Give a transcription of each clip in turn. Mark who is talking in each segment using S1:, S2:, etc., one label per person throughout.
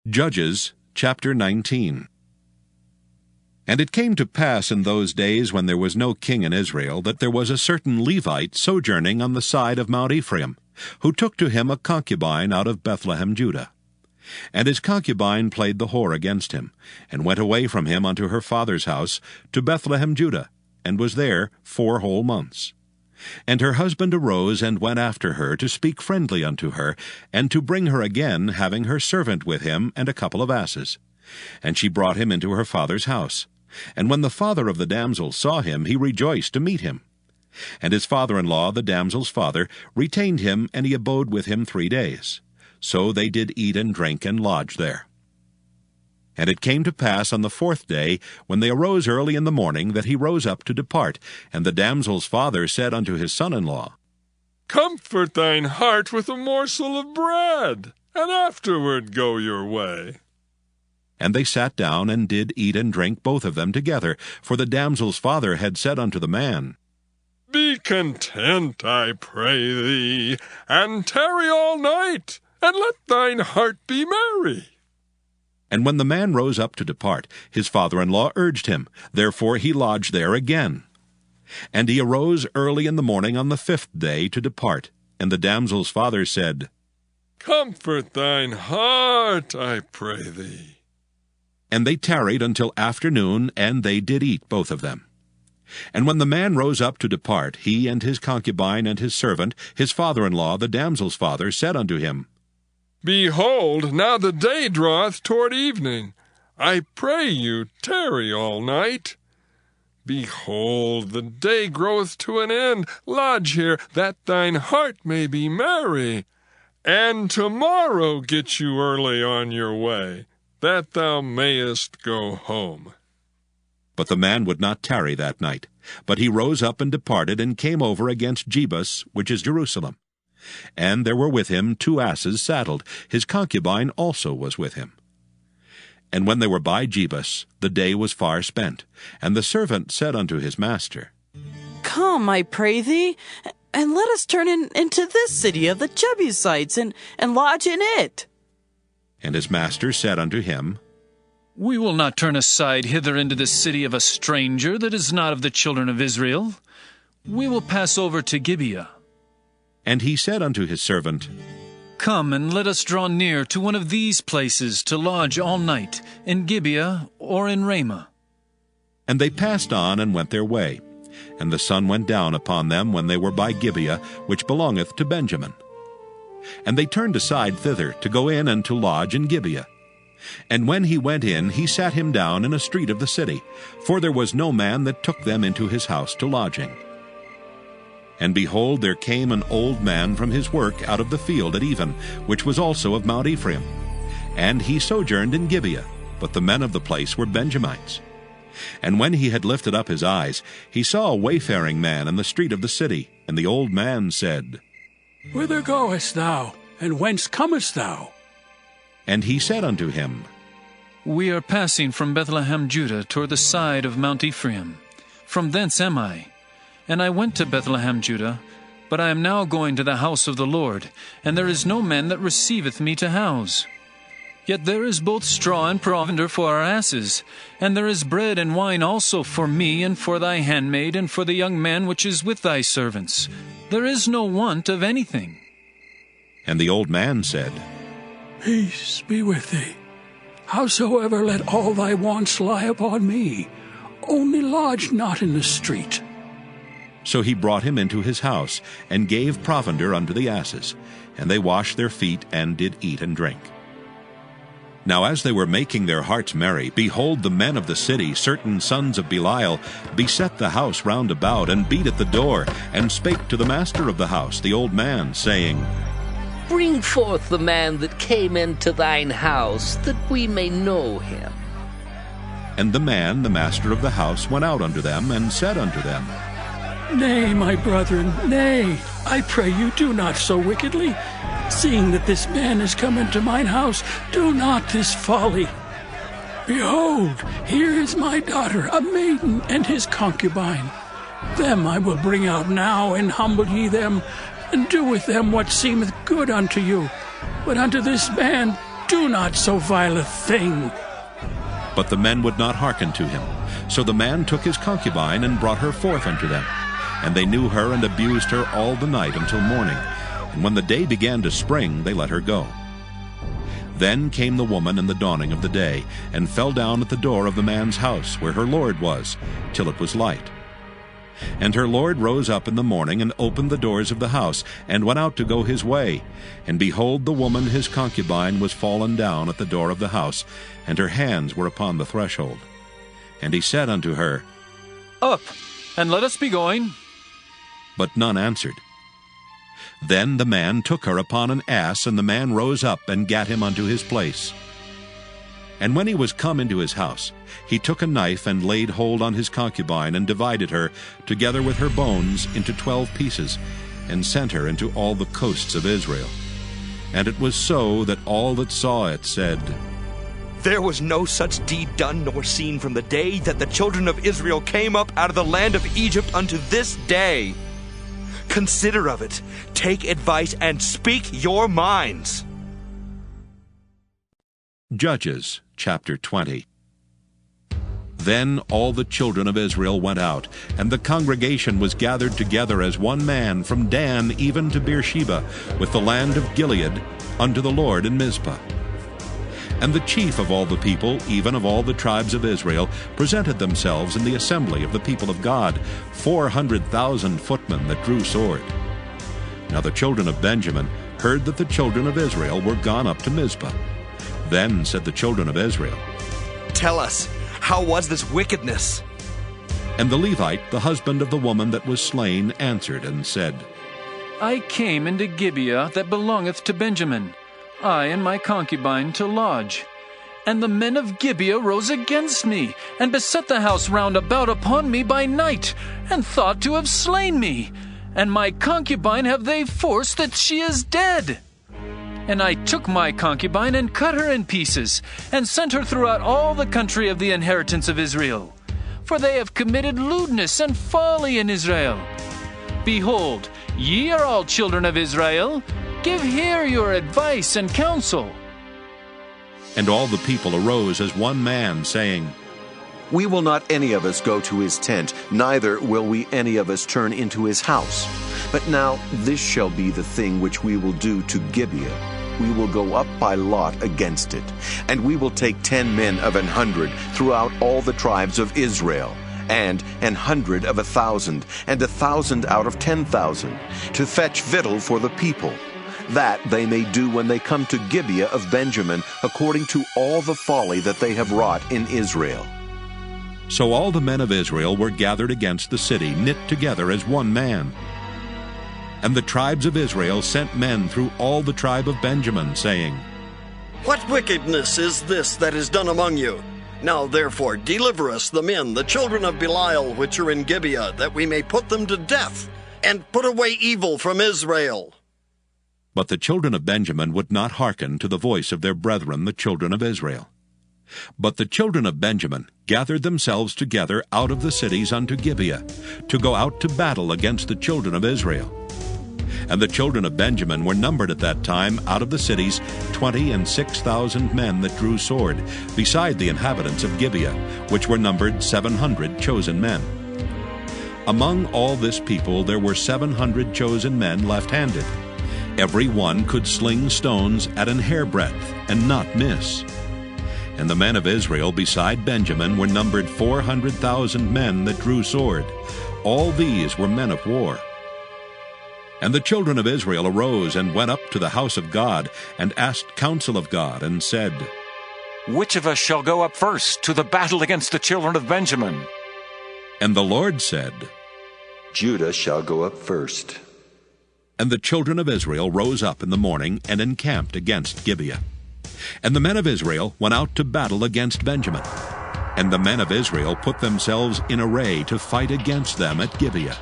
S1: Judges chapter 19. And it came to pass in those days, when there was no king in Israel, that there was a certain Levite sojourning on the side of Mount Ephraim, who took to him a concubine out of Bethlehem, Judah. And his concubine played the whore against him, and went away from him unto her father's house to Bethlehem, Judah, and was there 4 whole months. And her husband arose and went after her to speak friendly unto her, and to bring her again, having her servant with him and a couple of asses. And she brought him into her father's house. And when the father of the damsel saw him, he rejoiced to meet him. And his father-in-law, the damsel's father, retained him, and he abode with him 3 days. So they did eat and drink and lodge there. And it came to pass on the 4th day, when they arose early in the morning, that he rose up to depart. And the damsel's father said unto his son-in-law,
S2: Comfort thine heart with a morsel of bread, and afterward go your way.
S1: And they sat down, and did eat and drink both of them together. For the damsel's father had said unto the man,
S2: Be content, I pray thee, and tarry all night, and let thine heart be merry.
S1: And when the man rose up to depart, his father-in-law urged him. Therefore he lodged there again. And he arose early in the morning on the 5th day to depart. And the damsel's father said,
S2: Comfort thine heart, I pray thee.
S1: And they tarried until afternoon, and they did eat both of them. And when the man rose up to depart, he and his concubine and his servant, his father-in-law, the damsel's father, said unto him,
S2: Behold, now the day draweth toward evening. I pray you, tarry all night. Behold, the day groweth to an end. Lodge here, that thine heart may be merry. And tomorrow get you early on your way, that thou mayest go home.
S1: But the man would not tarry that night, but he rose up and departed, and came over against Jebus, which is Jerusalem. And there were with him 2 asses saddled. His concubine also was with him. And when they were by Jebus, the day was far spent. And the servant said unto his master,
S3: Come, I pray thee, and let us turn into this city of the Jebusites, and lodge in it.
S1: And his master said unto him,
S4: We will not turn aside hither into the city of a stranger that is not of the children of Israel. We will pass over to Gibeah.
S1: And he said unto his servant,
S4: Come, and let us draw near to one of these places to lodge all night, in Gibeah or in Ramah.
S1: And they passed on and went their way. And the sun went down upon them when they were by Gibeah, which belongeth to Benjamin. And they turned aside thither to go in and to lodge in Gibeah. And when he went in, he sat him down in a street of the city, for there was no man that took them into his house to lodging. And behold, there came an old man from his work out of the field at even, which was also of Mount Ephraim. And he sojourned in Gibeah, but the men of the place were Benjamites. And when he had lifted up his eyes, he saw a wayfaring man in the street of the city. And the old man said,
S5: Whither goest thou, and whence comest thou?
S1: And he said unto him,
S4: We are passing from Bethlehem, Judah, toward the side of Mount Ephraim. From thence am I. And I went to Bethlehem, Judah, but I am now going to the house of the Lord, and there is no man that receiveth me to house. Yet there is both straw and provender for our asses, and there is bread and wine also for me, and for thy handmaid, and for the young man which is with thy servants. There is no want of anything.
S1: And the old man said,
S5: Peace be with thee. Howsoever, let all thy wants lie upon me. Only lodge not in the street.
S1: So he brought him into his house, and gave provender unto the asses. And they washed their feet, and did eat and drink. Now as they were making their hearts merry, behold, the men of the city, certain sons of Belial, beset the house round about, and beat at the door, and spake to the master of the house, the old man, saying,
S6: Bring forth the man that came into thine house, that we may know him.
S1: And the man, the master of the house, went out unto them, and said unto them,
S5: Nay, my brethren, nay, I pray you, do not so wickedly. Seeing that this man is come into mine house, do not this folly. Behold, here is my daughter, a maiden, and his concubine. Them I will bring out now, and humble ye them, and do with them what seemeth good unto you. But unto this man do do not so vile a thing.
S1: But the men would not hearken to him. So the man took his concubine and brought her forth unto them. And they knew her and abused her all the night until morning. And when the day began to spring, they let her go. Then came the woman in the dawning of the day, and fell down at the door of the man's house, where her lord was, till it was light. And her lord rose up in the morning, and opened the doors of the house, and went out to go his way. And behold, the woman his concubine was fallen down at the door of the house, and her hands were upon the threshold. And he said unto her,
S4: Up, and let us be going.
S1: But none answered. Then the man took her upon an ass, and the man rose up and gat him unto his place. And when he was come into his house, he took a knife and laid hold on his concubine, and divided her, together with her bones, into 12 pieces, and sent her into all the coasts of Israel. And it was so that all that saw it said,
S7: There was no such deed done nor seen from the day that the children of Israel came up out of the land of Egypt unto this day. Consider of it, take advice, and speak your minds.
S1: Judges chapter 20. Then all the children of Israel went out, and the congregation was gathered together as one man from Dan even to Beersheba, with the land of Gilead, unto the Lord in Mizpah. And the chief of all the people, even of all the tribes of Israel, presented themselves in the assembly of the people of God, 400,000 footmen that drew sword. Now the children of Benjamin heard that the children of Israel were gone up to Mizpah. Then said the children of Israel,
S7: Tell us, how was this wickedness?
S1: And the Levite, the husband of the woman that was slain, answered and said,
S4: I came into Gibeah that belongeth to Benjamin, I and my concubine to lodge. And the men of Gibeah rose against me, and beset the house round about upon me by night, and thought to have slain me. And my concubine have they forced that she is dead. And I took my concubine and cut her in pieces, and sent her throughout all the country of the inheritance of Israel. For they have committed lewdness and folly in Israel. Behold, ye are all children of Israel. Give here your advice and counsel.
S1: And all the people arose as one man, saying,
S8: We will not any of us go to his tent, neither will we any of us turn into his house. But now this shall be the thing which we will do to Gibeah. We will go up by lot against it, and we will take 10 men of 100 throughout all the tribes of Israel, and 100 of 1,000, and 1,000 out of 10,000, to fetch victual for the people, that they may do when they come to Gibeah of Benjamin, according to all the folly that they have wrought in Israel.
S1: So all the men of Israel were gathered against the city, knit together as one man. And the tribes of Israel sent men through all the tribe of Benjamin, saying,
S9: What wickedness is this that is done among you? Now therefore deliver us the men, the children of Belial, which are in Gibeah, that we may put them to death, and put away evil from Israel.
S1: But the children of Benjamin would not hearken to the voice of their brethren, the children of Israel. But the children of Benjamin gathered themselves together out of the cities unto Gibeah, to go out to battle against the children of Israel. And the children of Benjamin were numbered at that time out of the cities 26,000 men that drew sword, beside the inhabitants of Gibeah, which were numbered 700 chosen men. Among all this people there were 700 chosen men left-handed. Every one could sling stones at an hairbreadth, and not miss. And the men of Israel beside Benjamin were numbered 400,000 men that drew sword. All these were men of war. And the children of Israel arose and went up to the house of God, and asked counsel of God, and said,
S10: Which of us shall go up first to the battle against the children of Benjamin?
S1: And the Lord said,
S8: Judah shall go up first.
S1: And the children of Israel rose up in the morning, and encamped against Gibeah. And the men of Israel went out to battle against Benjamin. And the men of Israel put themselves in array to fight against them at Gibeah.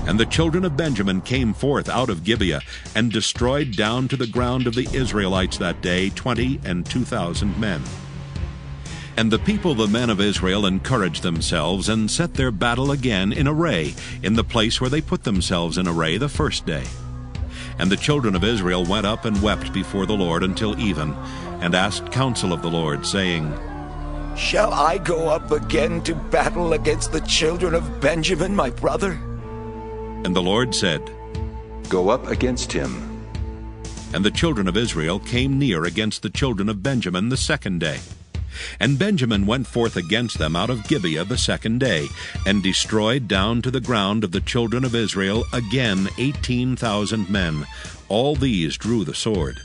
S1: And the children of Benjamin came forth out of Gibeah, and destroyed down to the ground of the Israelites that day 22,000 men. And the people, the men of Israel, encouraged themselves, and set their battle again in array, in the place where they put themselves in array the first day. And the children of Israel went up and wept before the Lord until even, and asked counsel of the Lord, saying,
S11: Shall I go up again to battle against the children of Benjamin, my brother?
S1: And the Lord said,
S8: Go up against him.
S1: And the children of Israel came near against the children of Benjamin the second day. And Benjamin went forth against them out of Gibeah the second day, and destroyed down to the ground of the children of Israel again 18,000 men. All these drew the sword.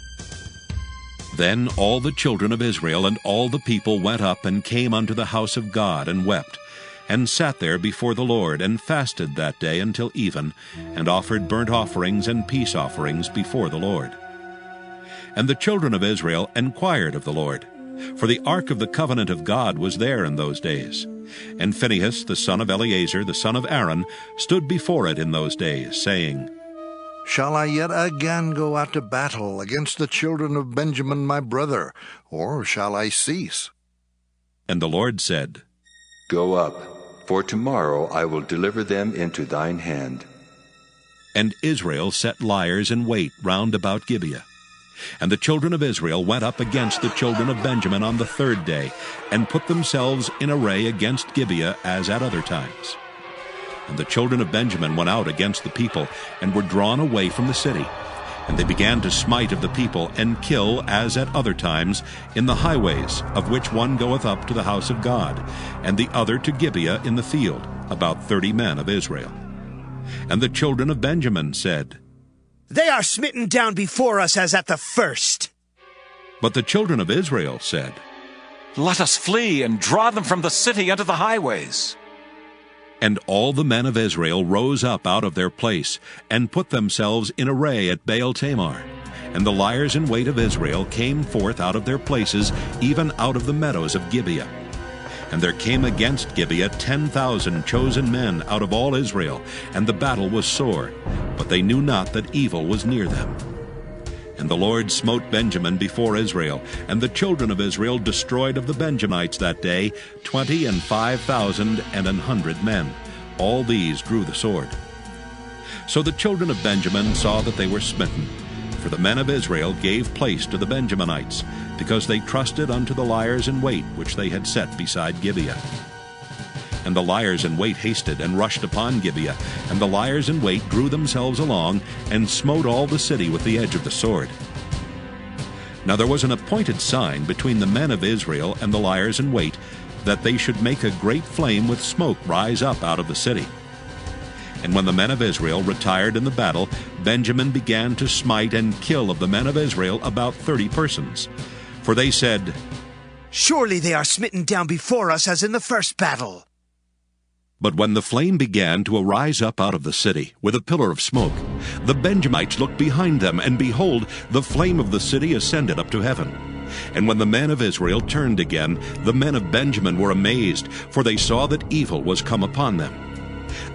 S1: Then all the children of Israel and all the people went up and came unto the house of God, and wept, and sat there before the Lord, and fasted that day until even, and offered burnt offerings and peace offerings before the Lord. And the children of Israel inquired of the Lord, for the ark of the covenant of God was there in those days. And Phinehas, the son of Eleazar, the son of Aaron, stood before it in those days, saying,
S12: Shall I yet again go out to battle against the children of Benjamin my brother, or shall I cease?
S1: And the Lord said,
S8: Go up, for tomorrow I will deliver them into thine hand.
S1: And Israel set liers in wait round about Gibeah. And the children of Israel went up against the children of Benjamin on the third day, and put themselves in array against Gibeah as at other times. And the children of Benjamin went out against the people, and were drawn away from the city. And they began to smite of the people, and kill as at other times in the highways, of which one goeth up to the house of God, and the other to Gibeah in the field, about 30 men of Israel. And the children of Benjamin said,
S13: They are smitten down before us as at the first.
S1: But the children of Israel said,
S10: Let us flee and draw them from the city unto the highways.
S1: And all the men of Israel rose up out of their place, and put themselves in array at Baal-Tamar. And the liers in wait of Israel came forth out of their places, even out of the meadows of Gibeah. And there came against Gibeah 10,000 chosen men out of all Israel, and the battle was sore, but they knew not that evil was near them. And the Lord smote Benjamin before Israel, and the children of Israel destroyed of the Benjamites that day 25,100 men. All these drew the sword. So the children of Benjamin saw that they were smitten, for the men of Israel gave place to the Benjaminites, because they trusted unto the liers in wait which they had set beside Gibeah. And the liers in wait hasted and rushed upon Gibeah, and the liers in wait drew themselves along, and smote all the city with the edge of the sword. Now there was an appointed sign between the men of Israel and the liers in wait, that they should make a great flame with smoke rise up out of the city. And when the men of Israel retired in the battle, Benjamin began to smite and kill of the men of Israel about 30 persons. For they said,
S13: Surely they are smitten down before us as in the first battle.
S1: But when the flame began to arise up out of the city with a pillar of smoke, the Benjamites looked behind them, and behold, the flame of the city ascended up to heaven. And when the men of Israel turned again, the men of Benjamin were amazed, for they saw that evil was come upon them.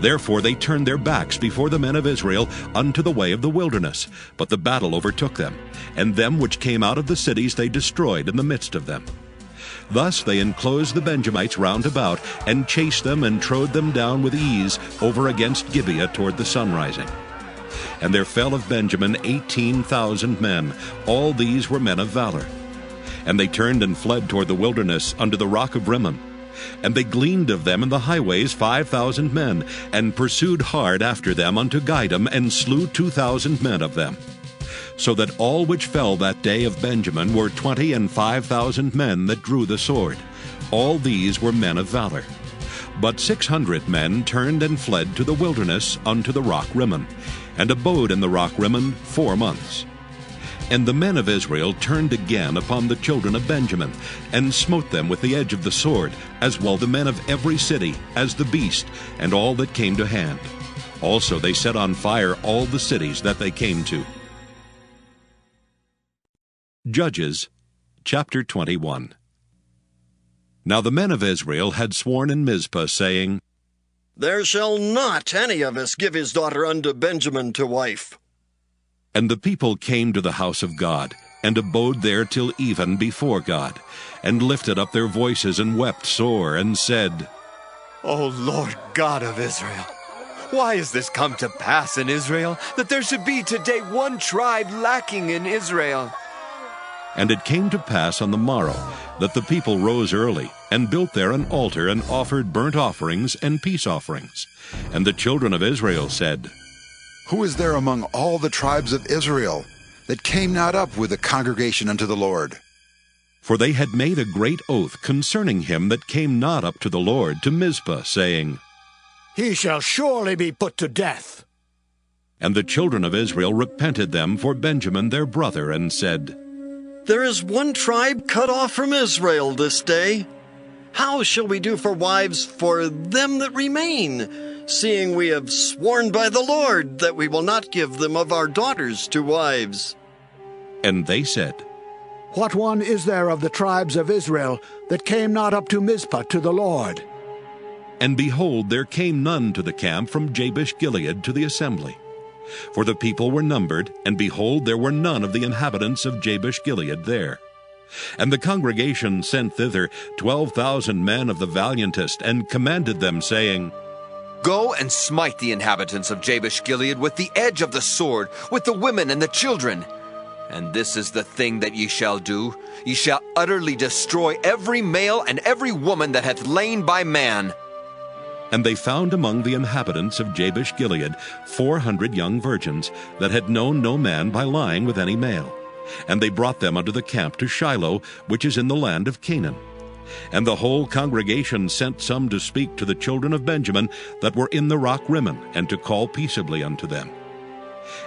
S1: Therefore they turned their backs before the men of Israel unto the way of the wilderness. But the battle overtook them, and them which came out of the cities they destroyed in the midst of them. Thus they enclosed the Benjamites round about, and chased them and trode them down with ease over against Gibeah toward the sunrising. And there fell of Benjamin 18,000 men. All these were men of valor. And they turned and fled toward the wilderness unto the rock of Rimmon. And they gleaned of them in the highways 5,000 men, and pursued hard after them unto Gidom, and slew 2,000 men of them. So that all which fell that day of Benjamin were 25,000 men that drew the sword. All these were men of valor. But 600 men turned and fled to the wilderness unto the rock Rimmon, and abode in the rock Rimmon 4 months. And the men of Israel turned again upon the children of Benjamin, and smote them with the edge of the sword, as well the men of every city, as the beast, and all that came to hand. Also they set on fire all the cities that they came to. Judges, chapter 21. Now the men of Israel had sworn in Mizpah, saying,
S9: There shall not any of us give his daughter unto Benjamin to wife.
S1: And the people came to the house of God, and abode there till even before God, and lifted up their voices, and wept sore, and said,
S14: O Lord God of Israel, Why has this come to pass in Israel, that there should be today one tribe lacking in Israel?
S1: And it came to pass on the morrow that the people rose early, and built there an altar, and offered burnt offerings and peace offerings. And the children of Israel said,
S15: Who is there among all the tribes of Israel that came not up with the congregation unto the Lord?
S1: For they had made a great oath concerning him that came not up to the Lord to Mizpah, saying,
S16: He shall surely be put to death.
S1: And the children of Israel repented them for Benjamin their brother, and said,
S9: There is one tribe cut off from Israel this day. How shall we do for wives for them that remain, seeing we have sworn by the Lord that we will not give them of our daughters to wives?
S1: And they said,
S16: What one is there of the tribes of Israel that came not up to Mizpah to the Lord?
S1: And behold, there came none to the camp from Jabesh-Gilead to the assembly. For the people were numbered, and behold, there were none of the inhabitants of Jabesh-Gilead there. And the congregation sent thither 12,000 men of the valiantest, and commanded them, saying,
S14: Go and smite the inhabitants of Jabesh-Gilead with the edge of the sword, with the women and the children. And this is the thing that ye shall do. Ye shall utterly destroy every male and every woman that hath lain by man.
S1: And they found among the inhabitants of Jabesh-Gilead 400 young virgins, that had known no man by lying with any male. And they brought them unto the camp to Shiloh, which is in the land of Canaan. And the whole congregation sent some to speak to the children of Benjamin that were in the rock Rimmon, and to call peaceably unto them.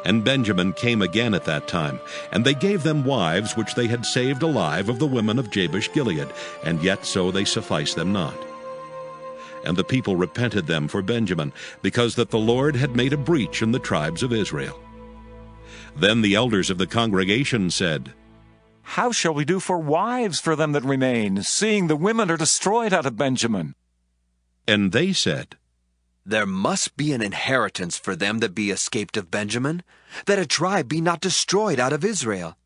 S1: And Benjamin came again at that time, and they gave them wives which they had saved alive of the women of Jabesh-Gilead, and yet so they sufficed them not. And the people repented them for Benjamin, because that the Lord had made a breach in the tribes of Israel. Then the elders of the congregation said,
S10: How shall we do for wives for them that remain, seeing the women are destroyed out of Benjamin?
S1: And they said,
S14: There must be an inheritance for them that be escaped of Benjamin, that a tribe be not destroyed out of Israel.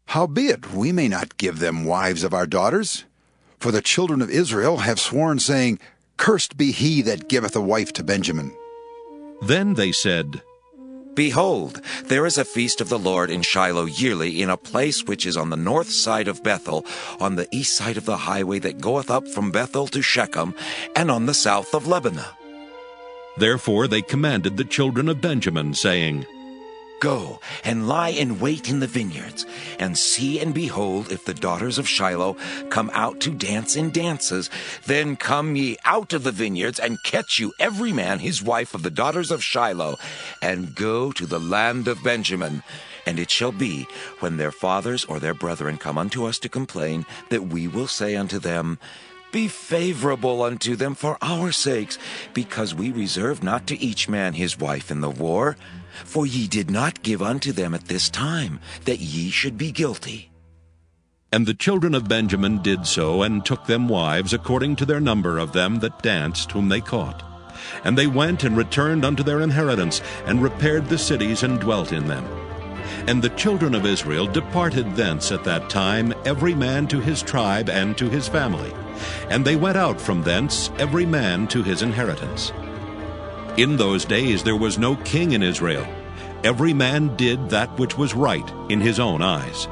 S15: Howbeit, we may not give them wives of our daughters. For the children of Israel have sworn, saying, Cursed be he that giveth a wife to Benjamin.
S1: Then they said,
S11: Behold, there is a feast of the Lord in Shiloh yearly, in a place which is on the north side of Bethel, on the east side of the highway that goeth up from Bethel to Shechem, and on the south of Lebanon.
S1: Therefore they commanded the children of Benjamin, saying,
S11: Go and lie in wait in the vineyards, and see and behold if the daughters of Shiloh come out to dance in dances. Then come ye out of the vineyards, and catch you every man his wife of the daughters of Shiloh, and go to the land of Benjamin. And it shall be, when their fathers or their brethren come unto us to complain, that we will say unto them, Be favorable unto them for our sakes, because we reserve not to each man his wife in the war. For ye did not give unto them at this time, that ye should be guilty.
S1: And the children of Benjamin did so, and took them wives according to their number of them that danced, whom they caught. And they went and returned unto their inheritance, and repaired the cities, and dwelt in them. And the children of Israel departed thence at that time, every man to his tribe and to his family. And they went out from thence, every man to his inheritance. In those days there was no king in Israel. Every man did that which was right in his own eyes.